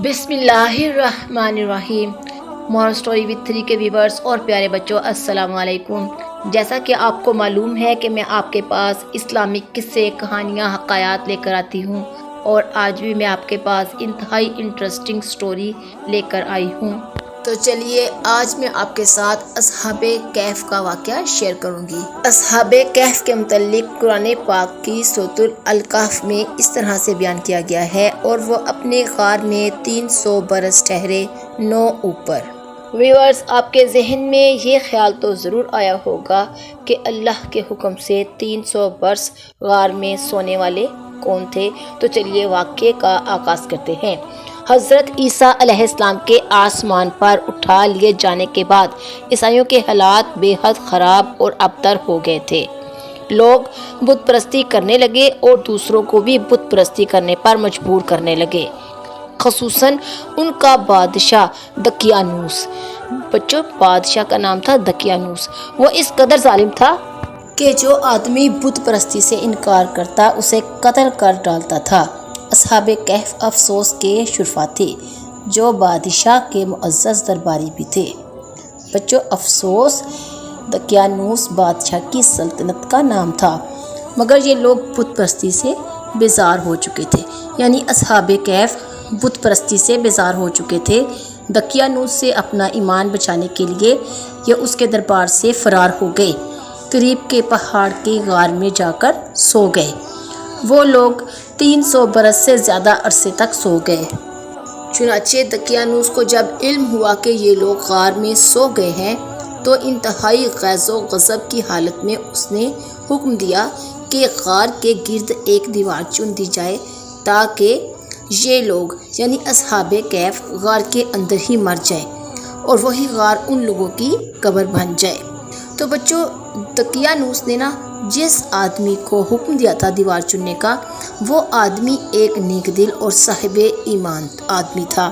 بسم اللہ الرحمن الرحیم۔ مورل سٹوری وتھ 3 کے ویورز اور پیارے بچوں، السلام علیکم۔ جیسا کہ آپ کو معلوم ہے کہ میں آپ کے پاس اسلامک قصے، کہانیاں، حکایات لے کر آتی ہوں، اور آج بھی میں آپ کے پاس انتہائی انٹرسٹنگ سٹوری لے کر آئی ہوں۔ تو چلیے آج میں آپ کے ساتھ اصحاب کہف کا واقعہ شیئر کروں گی۔ اصحاب کہف کے متعلق قرآن پاک کی سورۃ الکہف میں اس طرح سے بیان کیا گیا ہے، اور وہ اپنے غار میں 300 برس ٹھہرے 9 اوپر۔ ویورز، آپ کے ذہن میں یہ خیال تو ضرور آیا ہوگا کہ اللہ کے حکم سے 300 برس غار میں سونے والے کون تھے؟ تو چلیے واقعے کا آغاز کرتے ہیں۔ حضرت عیسیٰ علیہ السلام کے آسمان پر اٹھا لیے جانے کے بعد عیسائیوں کے حالات بے حد خراب اور ابتر ہو گئے تھے۔ لوگ بت پرستی کرنے لگے اور دوسروں کو بھی بت پرستی کرنے پر مجبور کرنے لگے، خصوصاً ان کا بادشاہ دقیانوس۔ بچوں، بادشاہ کا نام تھا دقیانوس۔ وہ اس قدر ظالم تھا کہ جو آدمی بت پرستی سے انکار کرتا اسے قتل کر ڈالتا تھا۔ اصحاب کہف افسوس کے شرفا تھے، جو بادشاہ کے معزز درباری بھی تھے۔ بچوں، افسوس دقیانوس بادشاہ کی سلطنت کا نام تھا، مگر یہ لوگ بت پرستی سے بیزار ہو چکے تھے، یعنی اصحاب کہف بت پرستی سے بیزار ہو چکے تھے۔ دقیانوس سے اپنا ایمان بچانے کے لیے یہ اس کے دربار سے فرار ہو گئے، قریب کے پہاڑ کے غار میں جا کر سو گئے۔ وہ لوگ 300 برس سے زیادہ عرصے تک سو گئے۔ چنانچہ دقیانوس کو جب علم ہوا کہ یہ لوگ غار میں سو گئے ہیں، تو انتہائی غیظ و غضب کی حالت میں اس نے حکم دیا کہ غار کے گرد ایک دیوار چن دی جائے، تاکہ یہ لوگ یعنی اصحاب کہف غار کے اندر ہی مر جائیں اور وہی غار ان لوگوں کی قبر بن جائے۔ تو بچوں، دقیانوس نے جس آدمی کو حکم دیا تھا دیوار چننے کا، وہ آدمی ایک نیک دل اور صاحب ایمان آدمی تھا۔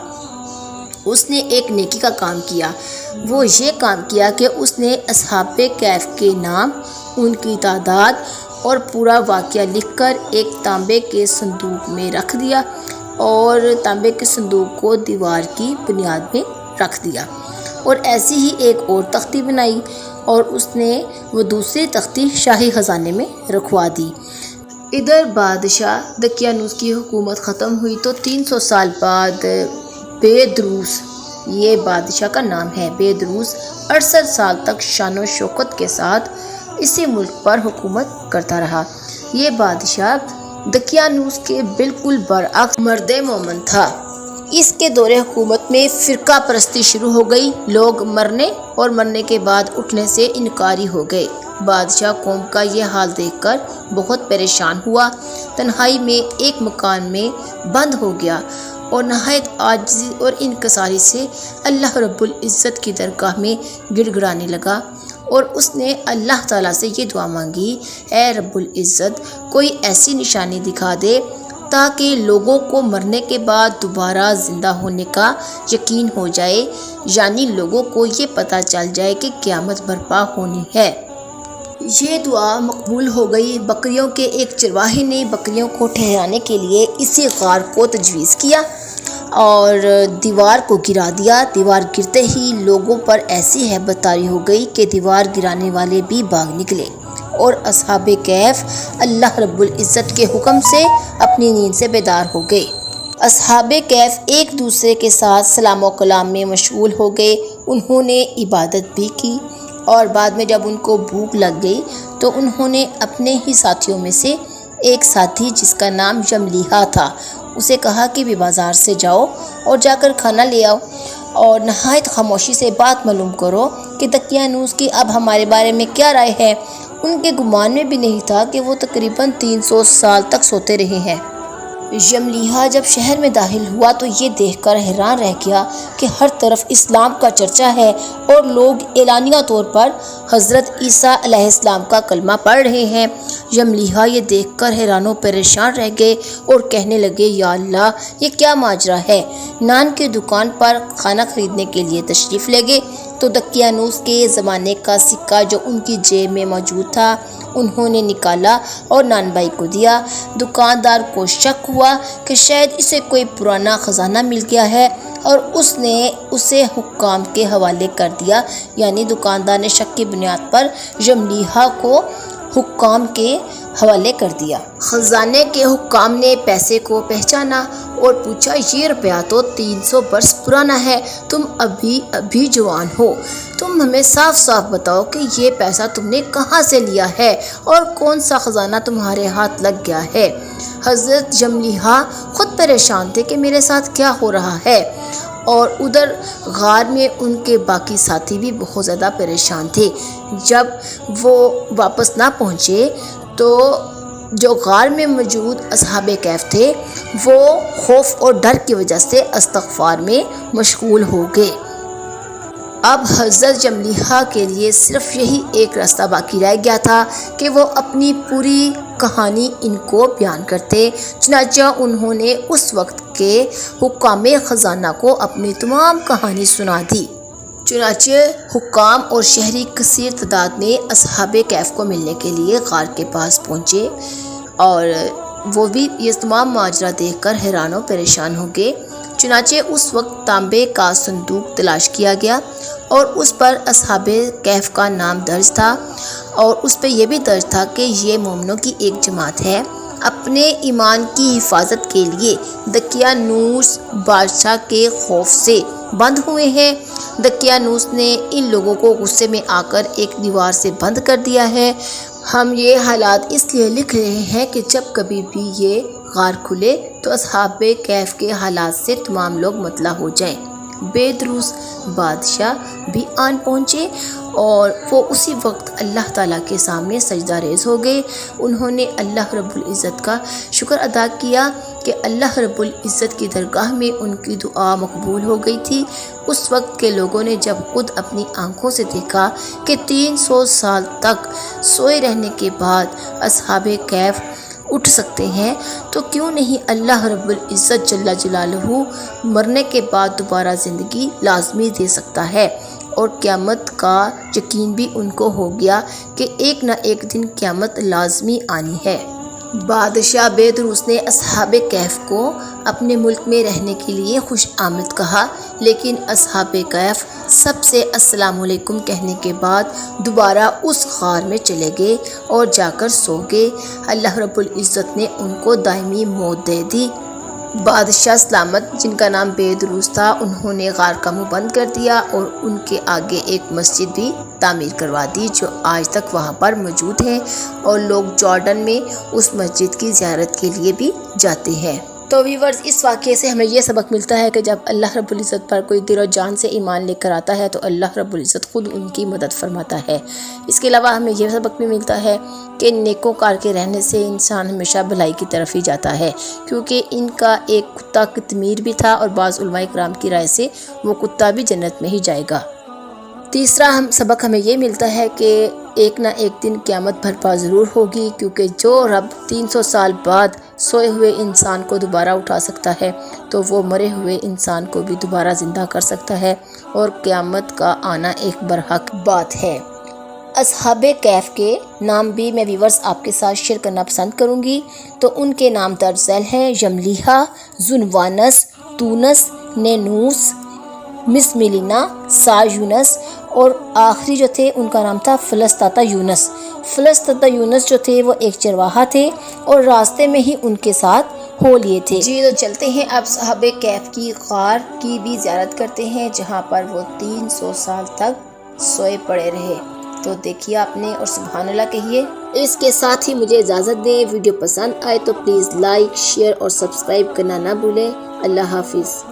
اس نے ایک نیکی کا کام کیا۔ وہ یہ کام کیا کہ اس نے اصحاب کہف کے نام، ان کی تعداد اور پورا واقعہ لکھ کر ایک تانبے کے صندوق میں رکھ دیا، اور تانبے کے صندوق کو دیوار کی بنیاد میں رکھ دیا، اور ایسی ہی ایک اور تختی بنائی، اور اس نے وہ دوسری تختی شاہی خزانے میں رکھوا دی۔ ادھر بادشاہ دقیانوس کی حکومت ختم ہوئی تو 300 سال بعد بیدروس، یہ بادشاہ کا نام ہے، بیدروس 68 سال تک شان و شوکت کے ساتھ اسی ملک پر حکومت کرتا رہا۔ یہ بادشاہ دقیانوس کے بالکل برعکس مرد مومن تھا۔ اس کے دور حکومت میں فرقہ پرستی شروع ہو گئی۔ لوگ مرنے اور مرنے کے بعد اٹھنے سے انکاری ہو گئے۔ بادشاہ قوم کا یہ حال دیکھ کر بہت پریشان ہوا، تنہائی میں ایک مکان میں بند ہو گیا، اور نہایت عاجزی اور انکساری سے اللہ رب العزت کی درگاہ میں گڑ گڑانے لگا، اور اس نے اللہ تعالیٰ سے یہ دعا مانگی، اے رب العزت، کوئی ایسی نشانی دکھا دے تاکہ لوگوں کو مرنے کے بعد دوبارہ زندہ ہونے کا یقین ہو جائے، یعنی لوگوں کو یہ پتہ چل جائے کہ قیامت برپا ہونی ہے۔ یہ دعا مقبول ہو گئی۔ بکریوں کے ایک چرواہے نے بکریوں کو ٹھہرانے کے لیے اسی غار کو تجویز کیا اور دیوار کو گرا دیا۔ دیوار گرتے ہی لوگوں پر ایسی ہیبت طاری ہو گئی کہ دیوار گرانے والے بھی بھاگ نکلے، اور اصحاب کہف اللہ رب العزت کے حکم سے اپنی نیند سے بیدار ہو گئے۔ اصحاب کہف ایک دوسرے کے ساتھ سلام و کلام میں مشغول ہو گئے۔ انہوں نے عبادت بھی کی، اور بعد میں جب ان کو بھوک لگ گئی تو انہوں نے اپنے ہی ساتھیوں میں سے ایک ساتھی جس کا نام جملیحہ تھا، اسے کہا کہ بھی بازار سے جاؤ اور جا کر کھانا لے آؤ، اور نہایت خاموشی سے بات معلوم کرو کہ دقیانوس کی اب ہمارے بارے میں کیا رائے ہے۔ ان کے گمان میں بھی نہیں تھا کہ وہ تقریباً 300 سال تک سوتے رہے ہیں۔ جملیحہ جب شہر میں داخل ہوا تو یہ دیکھ کر حیران رہ گیا کہ ہر طرف اسلام کا چرچا ہے، اور لوگ اعلانیہ طور پر حضرت عیسیٰ علیہ السلام کا کلمہ پڑھ رہے ہیں۔ جملیحہ یہ دیکھ کر حیران و پریشان رہ گئے اور کہنے لگے، یا اللہ، یہ کیا ماجرا ہے؟ نان کی دکان پر کھانا خریدنے کے لیے تشریف لے گئے تو دقیانوس کے زمانے کا سکہ جو ان کی جیب میں موجود تھا انہوں نے نکالا اور نان بھائی کو دیا۔ دکاندار کو شک ہوا کہ شاید اسے کوئی پرانا خزانہ مل گیا ہے اور اس نے اسے حکام کے حوالے کر دیا، یعنی دکاندار نے شک کی بنیاد پر جملیحہ کو حکام کے حوالے کر دیا۔ خزانے کے حکام نے پیسے کو پہچانا اور پوچھا، یہ روپیہ تو 300 برس پرانا ہے، تم ابھی جوان ہو، تم ہمیں صاف صاف بتاؤ کہ یہ پیسہ تم نے کہاں سے لیا ہے اور کون سا خزانہ تمہارے ہاتھ لگ گیا ہے۔ حضرت جملیحہ خود پریشان تھے کہ میرے ساتھ کیا ہو رہا ہے، اور ادھر غار میں ان کے باقی ساتھی بھی بہت زیادہ پریشان تھے۔ جب وہ واپس نہ پہنچے تو جو غار میں موجود اصحاب کہف تھے وہ خوف اور ڈر کی وجہ سے استغفار میں مشغول ہو گئے۔ اب حضرت جملیحہ کے لیے صرف یہی ایک راستہ باقی رہ گیا تھا کہ وہ اپنی پوری کہانی ان کو بیان کرتے۔ چنانچہ انہوں نے اس وقت کے حکام خزانہ کو اپنی تمام کہانی سنا دی۔ چنانچہ حکام اور شہری کثیر تعداد میں اصحاب کہف کو ملنے کے لیے غار کے پاس پہنچے اور وہ بھی یہ تمام ماجرا دیکھ کر حیران و پریشان ہو گئے۔ چنانچہ اس وقت تانبے کا صندوق تلاش کیا گیا اور اس پر اصحاب کہف کا نام درج تھا، اور اس پہ یہ بھی درج تھا کہ یہ مومنوں کی ایک جماعت ہے، اپنے ایمان کی حفاظت کے لیے دقیانوس بادشاہ کے خوف سے بند ہوئے ہیں۔ دقیانوس نے ان لوگوں کو غصے میں آ کر ایک دیوار سے بند کر دیا ہے۔ ہم یہ حالات اس لیے لکھ رہے ہیں کہ جب کبھی بھی یہ غار کھلے تو اصحاب کہف کے حالات سے تمام لوگ مطلع ہو جائیں۔ بیدروس بادشاہ بھی آن پہنچے اور وہ اسی وقت اللہ تعالیٰ کے سامنے سجدہ ریز ہو گئے۔ انہوں نے اللہ رب العزت کا شکر ادا کیا کہ اللہ رب العزت کی درگاہ میں ان کی دعا مقبول ہو گئی تھی۔ اس وقت کے لوگوں نے جب خود اپنی آنکھوں سے دیکھا کہ 300 سال تک سوئے رہنے کے بعد اصحاب کہف اٹھ سکتے ہیں تو کیوں نہیں اللہ رب العزت جل جلالہ مرنے کے بعد دوبارہ زندگی لازمی دے سکتا ہے، اور قیامت کا یقین بھی ان کو ہو گیا کہ ایک نہ ایک دن قیامت لازمی آنی ہے۔ بادشاہ بیدروس نے اصحاب کہف کو اپنے ملک میں رہنے کے لیے خوش آمد کہا، لیکن اصحاب کہف سب سے السلام علیکم کہنے کے بعد دوبارہ اس غار میں چلے گئے اور جا کر سو گئے۔ اللہ رب العزت نے ان کو دائمی موت دے دی۔ بادشاہ سلامت جن کا نام بیدروس تھا انہوں نے غار کا منہ بند کر دیا اور ان کے آگے ایک مسجد بھی تعمیر کروا دی جو آج تک وہاں پر موجود ہے، اور لوگ جارڈن میں اس مسجد کی زیارت کے لیے بھی جاتے ہیں۔ تو ویورز، اس واقعے سے ہمیں یہ سبق ملتا ہے کہ جب اللہ رب العزت پر کوئی دل و جان سے ایمان لے کر آتا ہے تو اللہ رب العزت خود ان کی مدد فرماتا ہے۔ اس کے علاوہ ہمیں یہ سبق بھی ملتا ہے کہ نیکوکار کے رہنے سے انسان ہمیشہ بھلائی کی طرف ہی جاتا ہے، کیونکہ ان کا ایک کتا قطمیر بھی تھا اور بعض علماء کرام کی رائے سے وہ کتا بھی جنت میں ہی جائے گا۔ تیسرا سبق ہمیں یہ ملتا ہے کہ ایک نہ ایک دن قیامت برپا ضرور ہوگی، کیونکہ جو رب 300 سال بعد سوئے ہوئے انسان کو دوبارہ اٹھا سکتا ہے تو وہ مرے ہوئے انسان کو بھی دوبارہ زندہ کر سکتا ہے، اور قیامت کا آنا ایک برحق بات ہے۔ اصحاب کہف کے نام بھی میں ویورز آپ کے ساتھ شیئر کرنا پسند کروں گی، تو ان کے نام درج ذیل ہیں: جملیحہ، ذوالنواس، تونس، نینوس، مسملینا، سا یونس، اور آخری جو تھے ان کا نام تھا فلسطاطا یونس۔ فلسطاطا یونس جو تھے وہ ایک چرواہا تھے اور راستے میں ہی ان کے ساتھ ہو لیے تھے۔ جی تو چلتے ہیں اب اصحاب کہف کی غار کی بھی زیارت کرتے ہیں جہاں پر وہ 300 سال تک سوئے پڑے رہے۔ تو دیکھیے آپ نے اور سبحان اللہ کہیے۔ اس کے ساتھ ہی مجھے اجازت دیں، ویڈیو پسند آئے تو پلیز لائک، شیئر اور سبسکرائب کرنا نہ بھولیں۔ اللہ حافظ۔